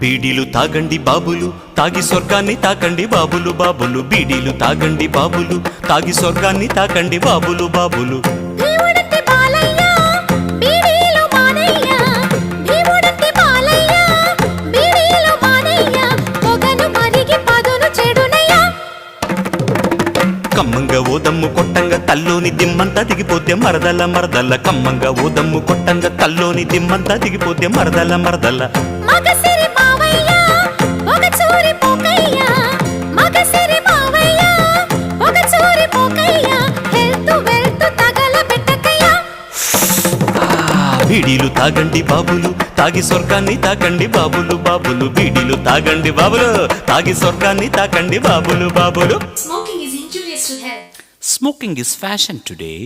బీడీలు తాగండి బాబులు తాగి స్వర్గాన్ని తాకండి బాబులు బాబులు బీడీలు తాగండి బాబులు తాగి స్వర్గాన్ని తాకండి బాబులు బాబులు కమ్మంగా ఓదమ్ము కొట్టంగా తల్లోని దిమ్మంతా దిగిపోతే మరదల మరదల కమ్మంగా ఓదమ్ము కొట్టంగా తల్లోని దిమ్మంతా దిగిపోతే మరదల మరదల బీడీలు తాగండి బాబులు తాగి స్వర్గాన్ని తాకండి బాబులు బాబులు బీడీలు తాగండి బాబులు తాగి స్వర్గాన్ని తాకండి బాబులు బాబులు Smoking is injurious to health. Smoking is fashion today.